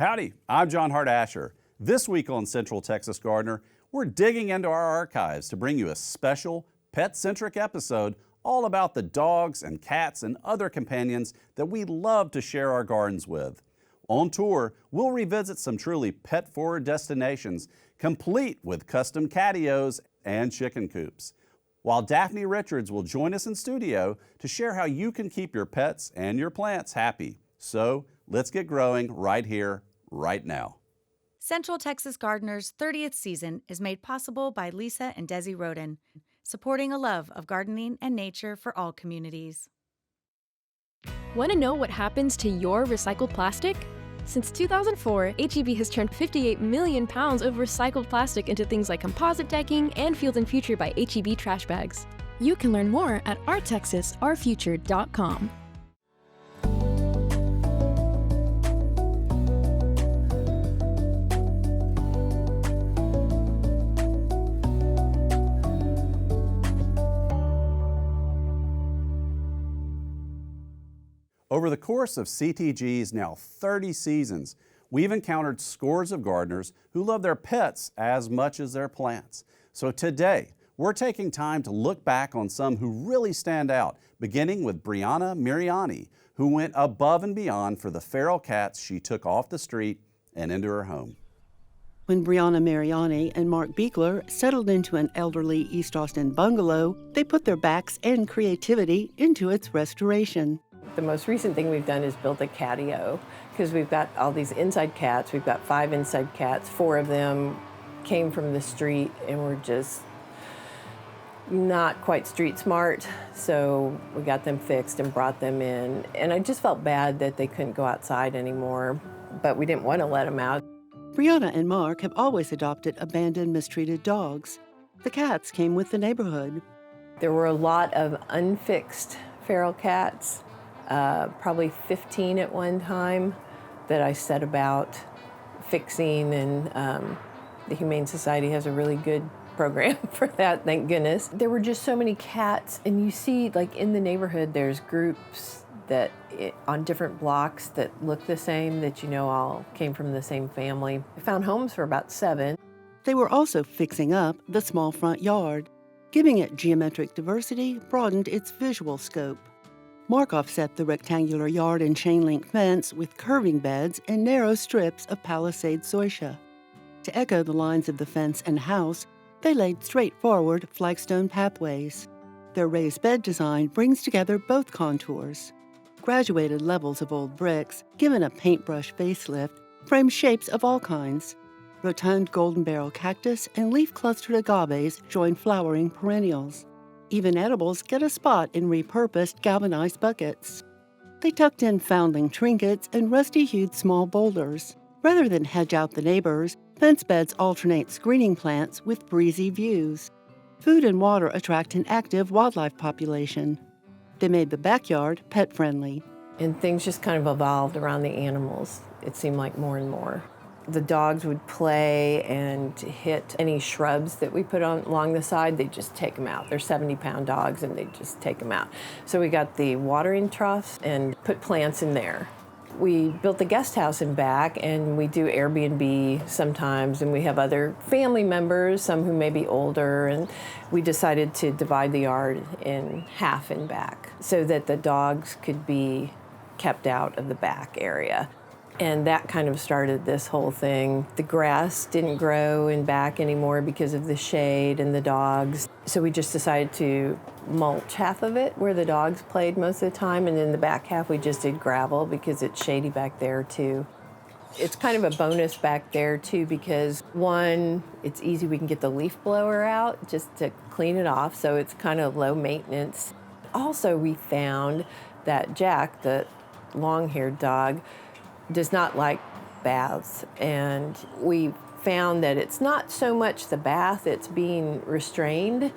Howdy, I'm John Hart Asher. This week on Central Texas Gardener, we're digging into our archives to bring you a special pet-centric episode all about the dogs and cats and other companions that we love to share our gardens with. On tour, we'll revisit some truly pet-forward destinations, complete with custom catios and chicken coops. While Daphne Richards will join us in studio to share how you can keep your pets and your plants happy. So let's get growing right here, right now. Central Texas Gardener's 30th season is made possible by Lisa and Desi Roden, supporting a love of gardening and nature for all communities. Want to know what happens to your recycled plastic? Since 2004, HEB has turned 58 million pounds of recycled plastic into things like composite decking and Field & Future by HEB trash bags. You can learn more at ourtexasourfuture.com. Over the course of CTG's now 30 seasons, we've encountered scores of gardeners who love their pets as much as their plants. So today, we're taking time to look back on some who really stand out, beginning with Brianna Miriani, who went above and beyond for the feral cats she took off the street and into her home. When Brianna Mariani and Mark Beekler settled into an elderly East Austin bungalow, they put their backs and creativity into its restoration. The most recent thing we've done is build a catio because we've got all these inside cats. We've got 5 inside cats. 4 of them came from the street and were just not quite street smart. So we got them fixed and brought them in. And I just felt bad that they couldn't go outside anymore, but we didn't want to let them out. Brianna and Mark have always adopted abandoned, mistreated dogs. The cats came with the neighborhood. There were a lot of unfixed feral cats. Probably 15 at one time that I set about fixing, and the Humane Society has a really good program for that, thank goodness. There were just so many cats, and you see like in the neighborhood there's groups that on different blocks that look the same, that you know all came from the same family. I found homes for about 7. They were also fixing up the small front yard. Giving it geometric diversity broadened its visual scope. Mark offset the rectangular yard and chain-link fence with curving beds and narrow strips of palisade zoysia. To echo the lines of the fence and house, they laid straightforward flagstone pathways. Their raised bed design brings together both contours. Graduated levels of old bricks, given a paintbrush facelift, frame shapes of all kinds. Rotund golden barrel cactus and leaf-clustered agaves join flowering perennials. Even edibles get a spot in repurposed galvanized buckets. They tucked in foundling trinkets and rusty-hued small boulders. Rather than hedge out the neighbors, fence beds alternate screening plants with breezy views. Food and water attract an active wildlife population. They made the backyard pet-friendly. And things just kind of evolved around the animals, it seemed like more and more. The dogs would play and hit any shrubs that we put on along the side. They'd just take them out. They're 70-pound dogs, and they'd just take them out. So we got the watering troughs and put plants in there. We built the guest house in back, and we do Airbnb sometimes, and we have other family members, some who may be older, and we decided to divide the yard in half in back so that the dogs could be kept out of the back area. And that kind of started this whole thing. The grass didn't grow in back anymore because of the shade and the dogs. So we just decided to mulch half of it where the dogs played most of the time, and then the back half we just did gravel because it's shady back there too. It's kind of a bonus back there too because one, it's easy, we can get the leaf blower out just to clean it off, so it's kind of low maintenance. Also, we found that Jack, the long-haired dog, does not like baths, and we found that it's not so much the bath, it's being restrained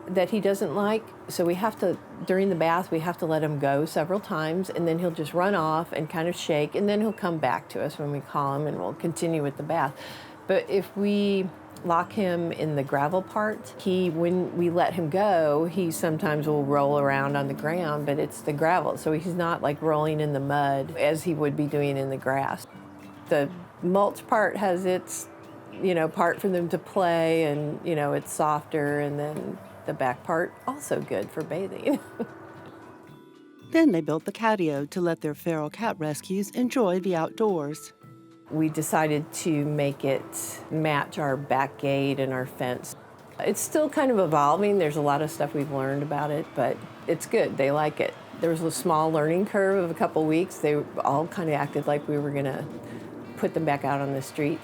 that he doesn't like. So we have to, during the bath, we have to let him go several times, and then he'll just run off and kind of shake, and then he'll come back to us when we call him, and we'll continue with the bath. But if we lock him in the gravel part, when we let him go, he sometimes will roll around on the ground, but it's the gravel, so he's not like rolling in the mud as he would be doing in the grass. The mulch part has its, part for them to play, and, it's softer, and then the back part also good for bathing. Then they built the catio to let their feral cat rescues enjoy the outdoors. We decided to make it match our back gate and our fence. It's still kind of evolving. There's a lot of stuff we've learned about it, but it's good. They like it. There was a small learning curve of a couple weeks. They all kind of acted like we were going to put them back out on the street,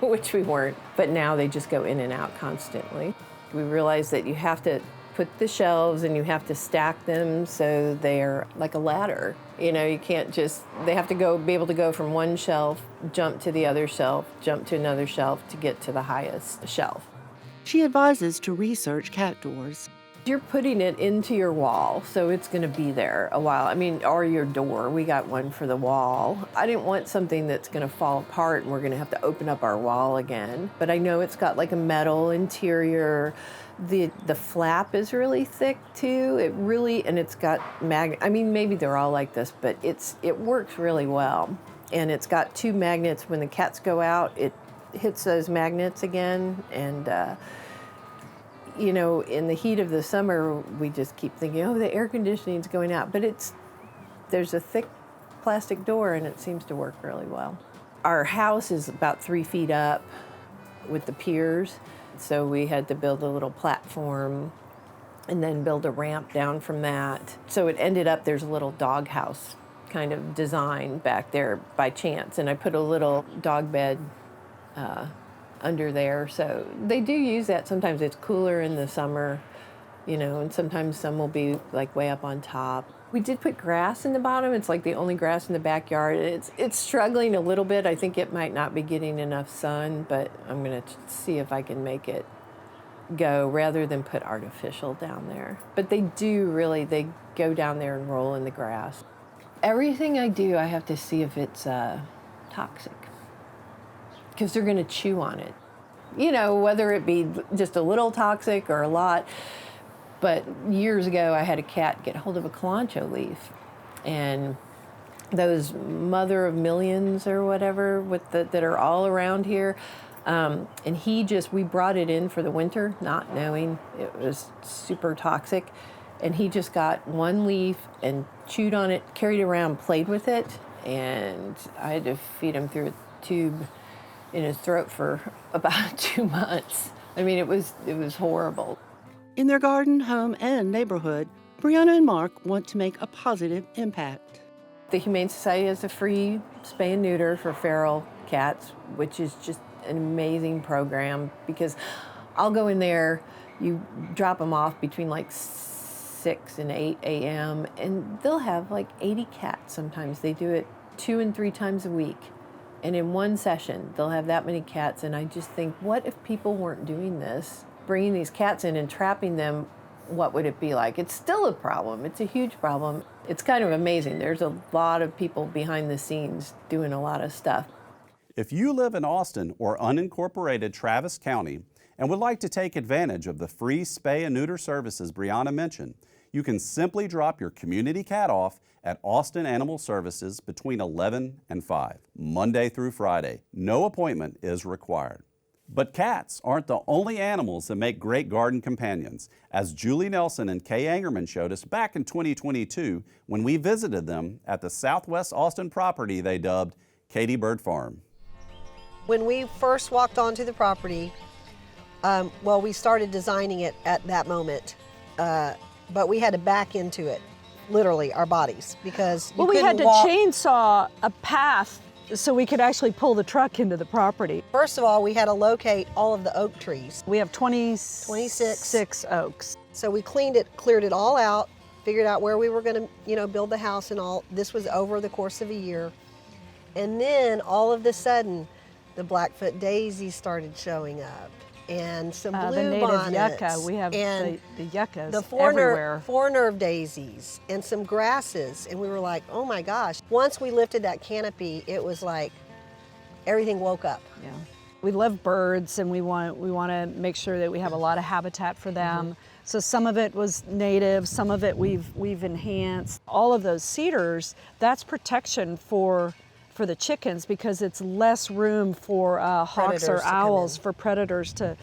which we weren't. But now they just go in and out constantly. We realized that you have to put the shelves and you have to stack them so they're like a ladder. You can't just, they have to be able to go from one shelf, jump to the other shelf, jump to another shelf to get to the highest shelf. She advises to research cat doors. You're putting it into your wall, so it's going to be there a while. Or your door. We got one for the wall. I didn't want something that's going to fall apart and we're going to have to open up our wall again. But I know it's got like a metal interior. The flap is really thick too. And it's got maybe they're all like this, but it works really well. And it's got 2 magnets. When the cats go out, it hits those magnets again. And in the heat of the summer, we just keep thinking, oh, the air conditioning's going out. But there's a thick plastic door, and it seems to work really well. Our house is about 3 feet up with the piers, so we had to build a little platform and then build a ramp down from that. So it ended up, there's a little dog house kind of design back there by chance, and I put a little dog bed under there. So they do use that. Sometimes it's cooler in the summer, and sometimes some will be like way up on top. We did put grass in the bottom. It's like the only grass in the backyard. It's struggling a little bit. I think it might not be getting enough sun, but I'm going to see if I can make it go rather than put artificial down there. But they go down there and roll in the grass. Everything I do, I have to see if it's toxic, because they're going to chew on it. Whether it be just a little toxic or a lot. But years ago, I had a cat get hold of a calancho leaf, and those mother of millions or whatever that are all around here, and we brought it in for the winter, not knowing it was super toxic, and he just got one leaf and chewed on it, carried it around, played with it, and I had to feed him through a tube in his throat for about 2 months. It was horrible. In their garden, home, and neighborhood, Brianna and Mark want to make a positive impact. The Humane Society has a free spay and neuter for feral cats, which is just an amazing program, because I'll go in there, you drop them off between like 6 and 8 a.m., and they'll have like 80 cats sometimes. They do it 2 and 3 times a week. And in one session, they'll have that many cats. And I just think, what if people weren't doing this? Bringing these cats in and trapping them, what would it be like? It's still a problem. It's a huge problem. It's kind of amazing. There's a lot of people behind the scenes doing a lot of stuff. If you live in Austin or unincorporated Travis County and would like to take advantage of the free spay and neuter services Brianna mentioned, you can simply drop your community cat off at Austin Animal Services between 11 and 5, Monday through Friday. No appointment is required. But cats aren't the only animals that make great garden companions, as Julie Nelson and Kay Angerman showed us back in 2022 when we visited them at the Southwest Austin property they dubbed Katy Bird Farm. When we first walked onto the property, we started designing it at that moment, but we had to back into it, literally, our bodies, because we had to chainsaw a path so we could actually pull the truck into the property. First of all, we had to locate all of the oak trees. We have 26 oaks. So we cleared it all out, figured out where we were going to, build the house and all. This was over the course of a year. And then all of a sudden, the Blackfoot daisies started showing up, and some the blue native bonnets, yucca. We have the yuccas the everywhere. four nerve daisies, and some grasses. And we were like, oh my gosh. Once we lifted that canopy, it was like everything woke up. Yeah. We love birds, and we want to make sure that we have a lot of habitat for them. Mm-hmm. So some of it was native, some of it we've enhanced. All of those cedars, that's protection for for the chickens because it's less room for hawks Predators or to come owls in. for predators to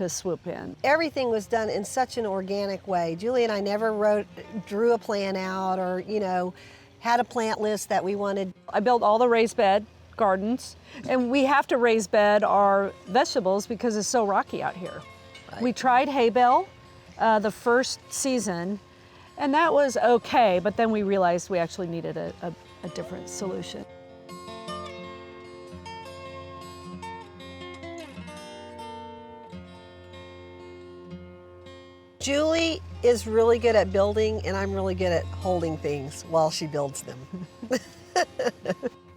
swoop in. Everything was done in such an organic way. Julie and I never drew a plan out or, had a plant list that we wanted. I built all the raised bed gardens, and we have to raise bed our vegetables because it's so rocky out here. Right. We tried hay bale the first season, and that was okay, but then we realized we actually needed a different solution. Julie is really good at building, and I'm really good at holding things while she builds them.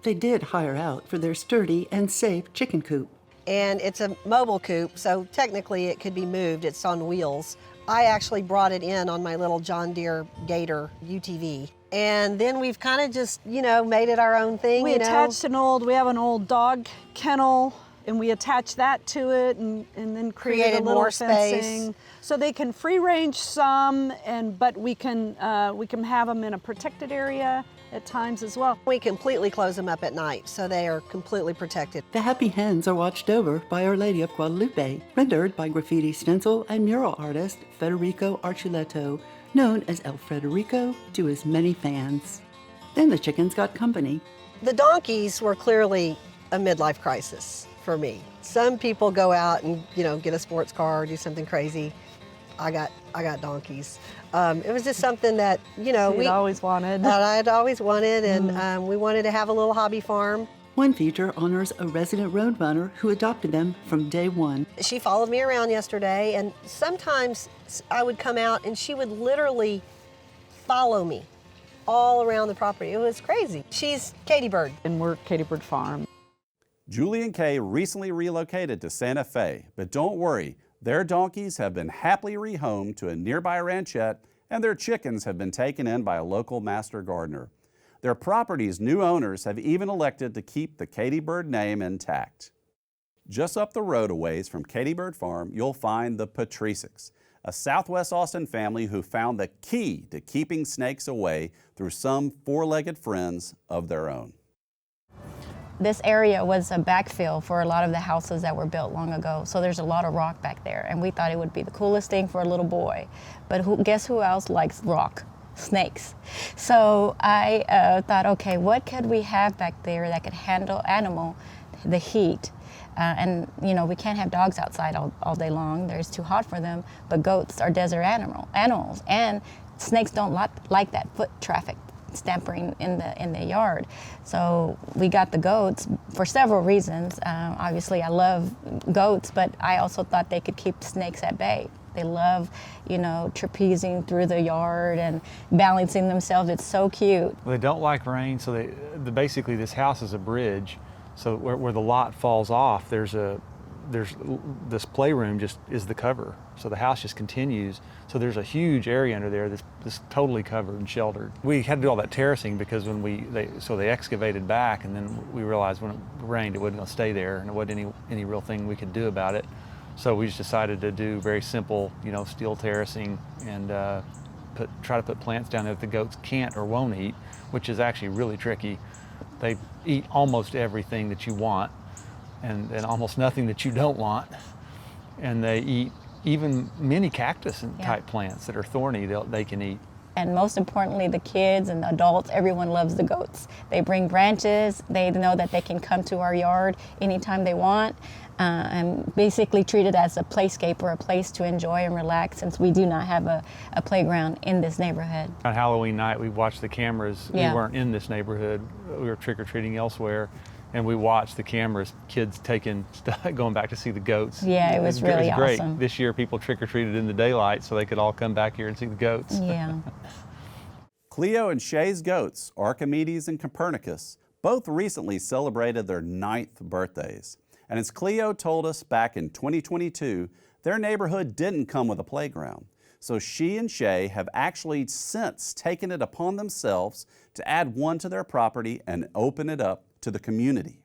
They did hire out for their sturdy and safe chicken coop. And it's a mobile coop, so technically it could be moved. It's on wheels. I actually brought it in on my little John Deere Gator UTV. And then we've kind of just, made it our own thing, We attached we have an old dog kennel, and we attached that to it and then created a little more fencing. space. So they can free range some, but we can have them in a protected area at times as well. We completely close them up at night, so they are completely protected. The happy hens are watched over by Our Lady of Guadalupe, rendered by graffiti stencil and mural artist Federico Archuletto, known as El Federico to his many fans. Then the chickens got company. The donkeys were clearly a midlife crisis for me. Some people go out and, get a sports car or do something crazy. I got donkeys. It was just something that, We'd always wanted. that I'd always wanted, and we wanted to have a little hobby farm. One feature honors a resident roadrunner who adopted them from day one. She followed me around yesterday, and sometimes I would come out and she would literally follow me all around the property. It was crazy. She's Katie Bird. And we're Katie Bird Farm. Julie and Kay recently relocated to Santa Fe, but don't worry, their donkeys have been happily rehomed to a nearby ranchette, and their chickens have been taken in by a local master gardener. Their property's new owners have even elected to keep the Katie Bird name intact. Just up the road a ways from Katie Bird Farm, you'll find the Patricics, a Southwest Austin family who found the key to keeping snakes away through some four-legged friends of their own. This area was a backfill for a lot of the houses that were built long ago, so there's a lot of rock back there, and we thought it would be the coolest thing for a little boy. But guess who else likes rock? Snakes. So I thought, okay, what could we have back there that could handle the heat? And we can't have dogs outside all day long. It's too hot for them, but goats are desert animals, and snakes don't like that foot traffic stampering in the yard. So we got the goats for several reasons. Obviously I love goats, but I also thought they could keep snakes at bay. They love, trapezing through the yard and balancing themselves. It's so cute. Well, they don't like rain, so basically this house is a bridge. So where the lot falls off, there's this playroom just is the cover. So the house just continues. So there's a huge area under there that's totally covered and sheltered. We had to do all that terracing because they excavated back, and then we realized when it rained it wasn't going to stay there, and it wasn't any real thing we could do about it. So we just decided to do very simple, steel terracing and try to put plants down there that the goats can't or won't eat, which is actually really tricky. They eat almost everything that you want and almost nothing that you don't want. And they eat even mini cactus and type plants that are thorny, they can eat. And most importantly, the kids and the adults, everyone loves the goats. They bring branches. They know that they can come to our yard anytime they want, and basically treat it as a playscape or a place to enjoy and relax, since we do not have a playground in this neighborhood. On Halloween night, we watched the cameras. Yeah. We weren't in this neighborhood. We were trick-or-treating elsewhere. And we watched the cameras, kids going back to see the goats. Yeah, it was really great. awesome. This year, people trick-or-treated in the daylight so they could all come back here and see the goats. Yeah. Cleo and Shay's goats, Archimedes and Copernicus, both recently celebrated their 9th birthdays. And as Cleo told us back in 2022, their neighborhood didn't come with a playground. So she and Shay have actually since taken it upon themselves to add one to their property and open it up to the community.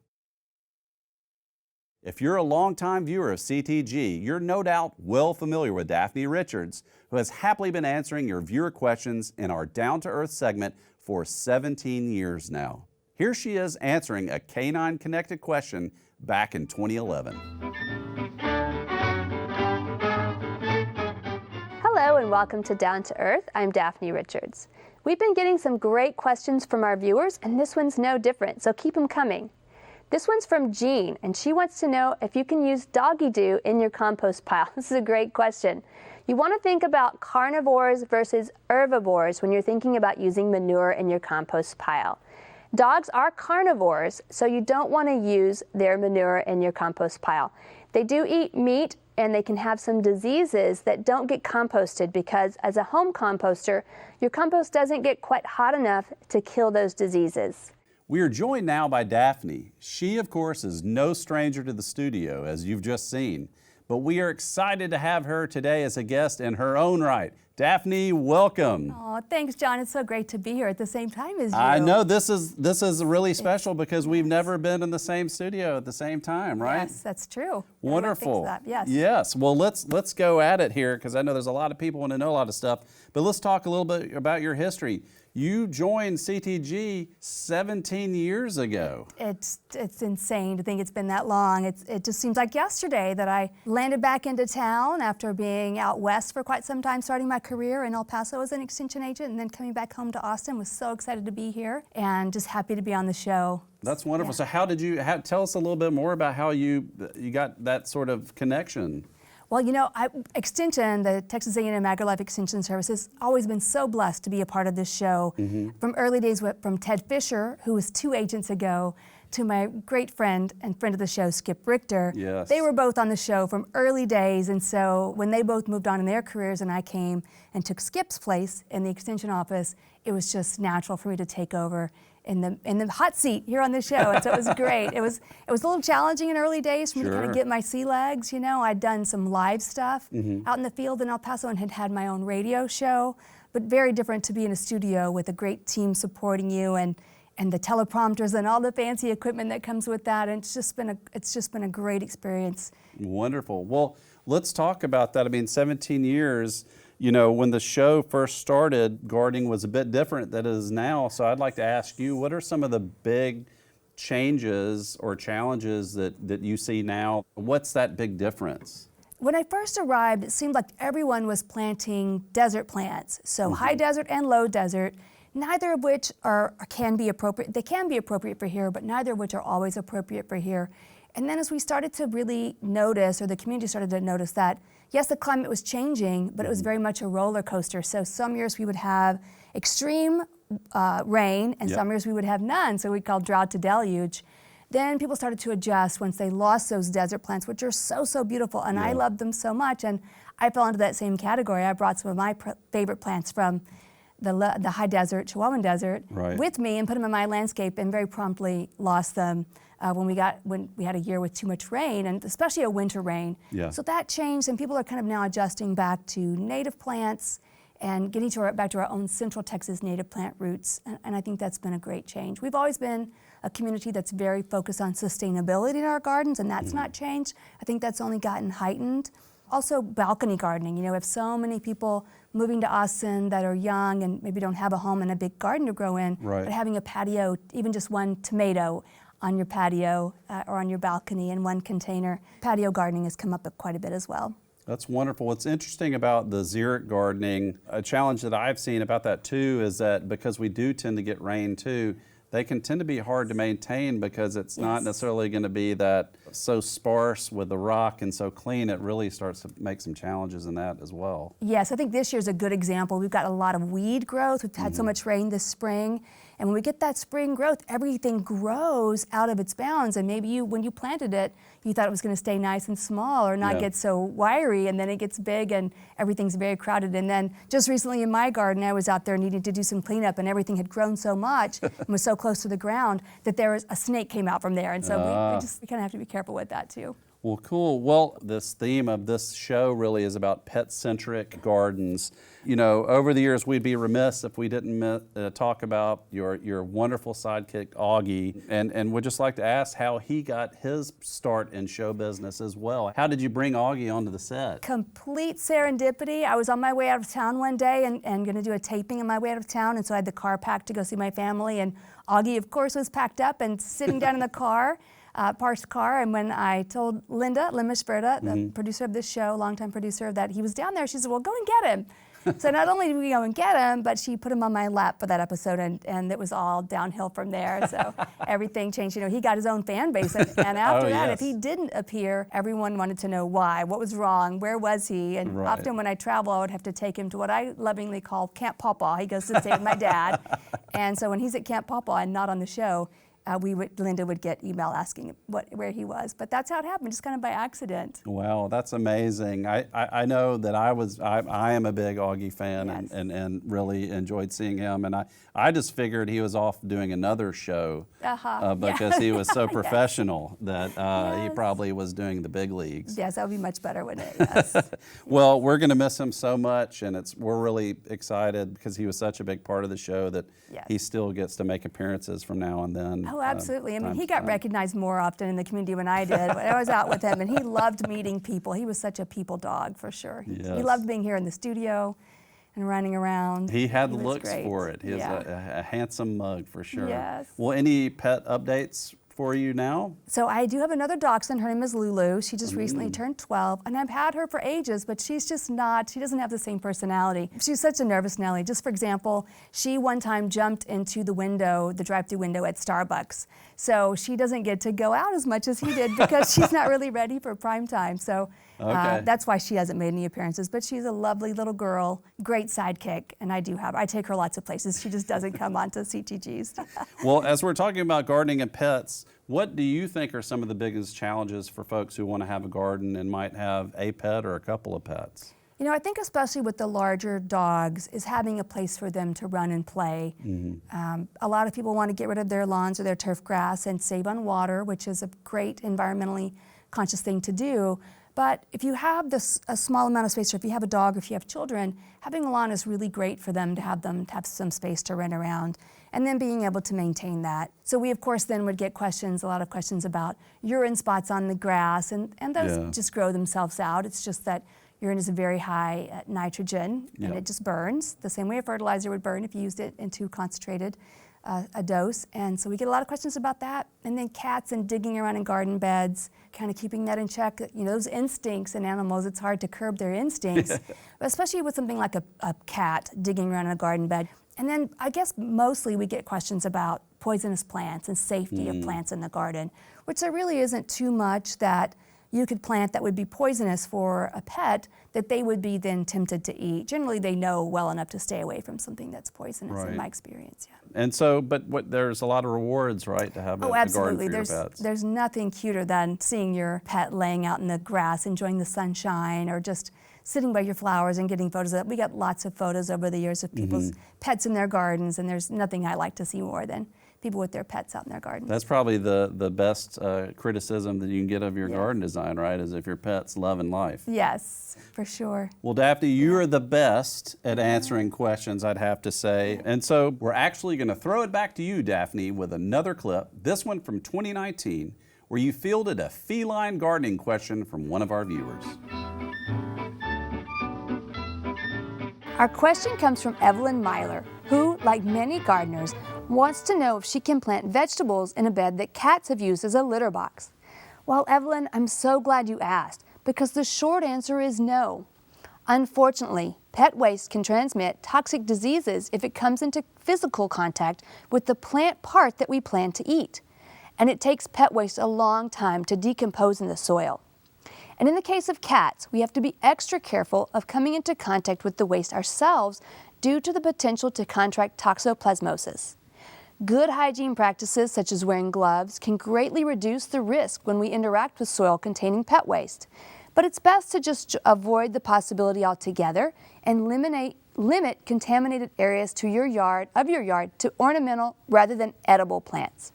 If you're a longtime viewer of CTG, you're no doubt well familiar with Daphne Richards, who has happily been answering your viewer questions in our Down to Earth segment for 17 years now. Here she is answering a canine-connected question back in 2011. Hello and welcome to Down to Earth. I'm Daphne Richards. We've been getting some great questions from our viewers, and this one's no different, so keep them coming. This one's from Jean, and she wants to know if you can use doggy doo in your compost pile. This is a great question. You want to think about carnivores versus herbivores when you're thinking about using manure in your compost pile. Dogs are carnivores, so you don't want to use their manure in your compost pile. They do eat meat, and they can have some diseases that don't get composted because as a home composter, your compost doesn't get quite hot enough to kill those diseases. We are joined now by Daphne. She, of course, is no stranger to the studio, as you've just seen, but we are excited to have her today as a guest in her own right. Daphne, welcome. Oh, thanks, John. It's so great to be here at the same time as you. I know this is really special because we've never been in the same studio at the same time, right? Yes, that's true. Wonderful. That, yes. Yes. Well, let's go at it here because I know there's a lot of people want to know a lot of stuff. But let's talk a little bit about your history. You joined CTG 17 years ago. It's insane to think it's been that long. It just seems like yesterday that I landed back into town after being out west for quite some time, starting my career in El Paso as an extension agent, and then coming back home to Austin. Was so excited to be here and just happy to be on the show. That's wonderful. Yeah. So how did you tell us a little bit more about how you got that sort of connection? Well, you know, Extension, the Texas A&M AgriLife Extension Service, has always been so blessed to be a part of this show. Mm-hmm. From early days, from Ted Fisher, who was 2 agents ago, to my great friend and friend of the show, Skip Richter. Yes. They were both on the show from early days, and so when they both moved on in their careers and I came and took Skip's place in the Extension office, it was just natural for me to take over in the hot seat here on the show, and so it was great. It was a little challenging in early days for me to kind of get my sea legs. You know, I'd done some live stuff out in the field in El Paso and had my own radio show, but very different to be in a studio with a great team supporting you and the teleprompters and all the fancy equipment that comes with that. And it's just been a great experience. Wonderful. Well, let's talk about that. I mean, 17 years. You know, when the show first started, gardening was a bit different than it is now. So I'd like to ask you, what are some of the big changes or challenges that you see now? What's that big difference? When I first arrived, it seemed like everyone was planting desert plants. So high desert and low desert, neither of which can be appropriate. They can be appropriate for here, but neither of which are always appropriate for here. And then as we started to really notice, or the community started to notice that, yes, the climate was changing, but it was very much a roller coaster. So some years we would have extreme rain, and some years we would have none, so we called drought to deluge. Then people started to adjust once they lost those desert plants, which are so beautiful, and I loved them so much, and I fell into that same category. I brought some of my favorite plants from the high desert, Chihuahuan desert, with me and put them in my landscape, and very promptly lost them. When we had a year with too much rain, and especially a winter rain. Yeah. So that changed, and people are kind of now adjusting back to native plants and getting back to our own Central Texas native plant roots, and I think that's been a great change. We've always been a community that's very focused on sustainability in our gardens, and that's not changed. I think that's only gotten heightened. Also, balcony gardening. You know, we have so many people moving to Austin that are young and maybe don't have a home and a big garden to grow in, but having a patio, even just one tomato on your patio or on your balcony in one container. Patio gardening has come up quite a bit as well. That's wonderful. What's interesting about the xeric gardening, a challenge that I've seen about that too, is that because we do tend to get rain too, they can tend to be hard to maintain because it's not necessarily going to be that so sparse with the rock and so clean. It really starts to make some challenges in that as well. Yes, I think this year's a good example. We've got a lot of weed growth. We've had so much rain this spring. And when we get that spring growth, everything grows out of its bounds. And maybe when you planted it, you thought it was going to stay nice and small or not get so wiry, and then it gets big and everything's very crowded. And then just recently in my garden, I was out there needing to do some cleanup, and everything had grown so much and was so close to the ground that a snake came out from there. And so we kind of have to be careful with that too. Well, cool. Well, this theme of this show really is about pet-centric gardens. You know, over the years, we'd be remiss if we didn't talk about your wonderful sidekick, Augie, and would just like to ask how he got his start in show business as well. How did you bring Augie onto the set? Complete serendipity. I was on my way out of town one day and going to do a taping on my way out of town, and so I had the car packed to go see my family, and Augie, of course, was packed up and sitting down in the car. Parked car, and when I told Linda Mishberta, the producer of this show, longtime producer, that he was down there, she said, well, go and get him. So not only did we go and get him, but she put him on my lap for that episode, and it was all downhill from there. So everything changed. You know, he got his own fan base, and after that, if he didn't appear, everyone wanted to know why, what was wrong, where was he, and often when I travel, I would have to take him to what I lovingly call Camp Pawpaw. He goes to stay with my dad, and so when he's at Camp Pawpaw and not on the show, Linda would get email asking where he was, but that's how it happened, just kind of by accident. Wow, that's amazing. I know that I am a big Augie fan, Yes. and really enjoyed seeing him, and I just figured he was off doing another show because he was so professional that he probably was doing the big leagues. Yes, that would be much better, wouldn't it? Yes. Well, we're going to miss him so much, and we're really excited because he was such a big part of the show that he still gets to make appearances from now and then. Oh, absolutely. I mean, he got recognized more often in the community when I did. I was out with him, and he loved meeting people. He was such a people dog, for sure. Yes. He loved being here in the studio and running around. He had the was looks great. for it. He was a handsome mug, for sure. Yes. Well, any pet updates for you now? So I do have another dachshund. Her name is Lulu. She just recently turned 12, and I've had her for ages, but she's just not, she doesn't have the same personality. She's such a nervous Nellie. Just for example, she one time jumped into the window, the drive-through window at Starbucks. So she doesn't get to go out as much as he did because she's not really ready for prime time. So that's why she hasn't made any appearances, but she's a lovely little girl, great sidekick, and I take her lots of places. She just doesn't come onto CTGs. Well, as we're talking about gardening and pets, what do you think are some of the biggest challenges for folks who want to have a garden and might have a pet or a couple of pets? You know, I think especially with the larger dogs is having a place for them to run and play. A lot of people want to get rid of their lawns or their turf grass and save on water, which is a great environmentally conscious thing to do. But if you have a small amount of space, or if you have a dog, or if you have children, having a lawn is really great for them to have some space to run around, and then being able to maintain that. So we, of course, then would get a lot of questions about urine spots on the grass, and those just grow themselves out. It's just that urine is very high nitrogen, and it just burns, the same way a fertilizer would burn if you used it in too concentrated a dose. And so we get a lot of questions about that. And then cats and digging around in garden beds, kind of keeping that in check. You know, those instincts in animals, it's hard to curb their instincts, but especially with something like a cat digging around in a garden bed. And then I guess mostly we get questions about poisonous plants and safety of plants in the garden, which there really isn't too much that you could plant that would be poisonous for a pet that they would be then tempted to eat. Generally, they know well enough to stay away from something that's poisonous, in my experience. And so, but there's a lot of rewards, right, to have a garden for your pets? There's nothing cuter than seeing your pet laying out in the grass, enjoying the sunshine, or just sitting by your flowers and getting photos of that. We got lots of photos over the years of people's pets in their gardens, and there's nothing I like to see more than people with their pets out in their gardens. That's probably the best criticism that you can get of your garden design, right, is if your pet's loving life. Yes, for sure. Well, Daphne, you are the best at answering questions, I'd have to say. And so we're actually going to throw it back to you, Daphne, with another clip, this one from 2019, where you fielded a feline gardening question from one of our viewers. Our question comes from Evelyn Myler, who, like many gardeners, wants to know if she can plant vegetables in a bed that cats have used as a litter box. Well, Evelyn, I'm so glad you asked, because the short answer is no. Unfortunately, pet waste can transmit toxic diseases if it comes into physical contact with the plant part that we plan to eat. And it takes pet waste a long time to decompose in the soil. And in the case of cats, we have to be extra careful of coming into contact with the waste ourselves due to the potential to contract toxoplasmosis. Good hygiene practices such as wearing gloves can greatly reduce the risk when we interact with soil containing pet waste. But it's best to just avoid the possibility altogether and limit contaminated areas to your yard to ornamental rather than edible plants.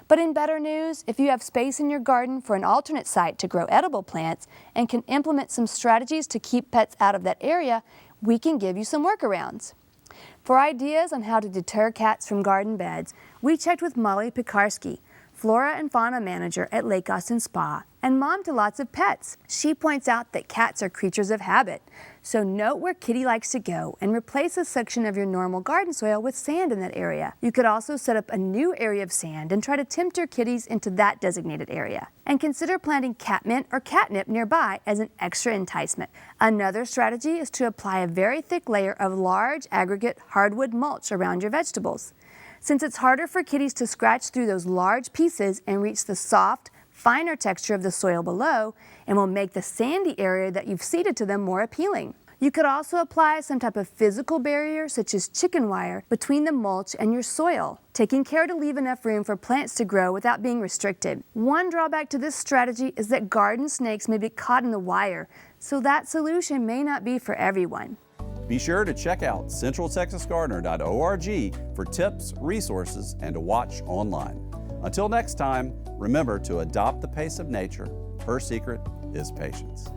But in better news, if you have space in your garden for an alternate site to grow edible plants and can implement some strategies to keep pets out of that area, we can give you some workarounds. For ideas on how to deter cats from garden beds, we checked with Molly Pekarsky, Flora and Fauna Manager at Lake Austin Spa, and mom to lots of pets. She points out that cats are creatures of habit, so note where Kitty likes to go and replace a section of your normal garden soil with sand in that area. You could also set up a new area of sand and try to tempt your kitties into that designated area. And consider planting catmint or catnip nearby as an extra enticement. Another strategy is to apply a very thick layer of large aggregate hardwood mulch around your vegetables. Since it's harder for kitties to scratch through those large pieces and reach the soft, finer texture of the soil below, and will make the sandy area that you've seeded to them more appealing. You could also apply some type of physical barrier, such as chicken wire, between the mulch and your soil, taking care to leave enough room for plants to grow without being restricted. One drawback to this strategy is that garden snakes may be caught in the wire, so that solution may not be for everyone. Be sure to check out centraltexasgardener.org for tips, resources, and to watch online. Until next time, remember to adopt the pace of nature. Her secret is patience.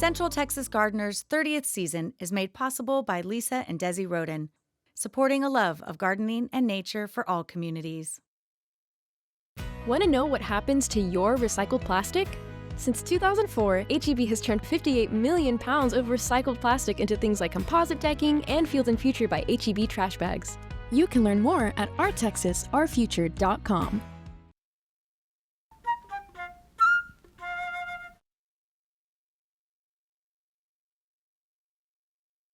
Central Texas Gardener's 30th season is made possible by Lisa and Desi Roden, supporting a love of gardening and nature for all communities. Want to know what happens to your recycled plastic? Since 2004, HEB has turned 58 million pounds of recycled plastic into things like composite decking and Field & Future by HEB trash bags. You can learn more at ourtexasourfuture.com.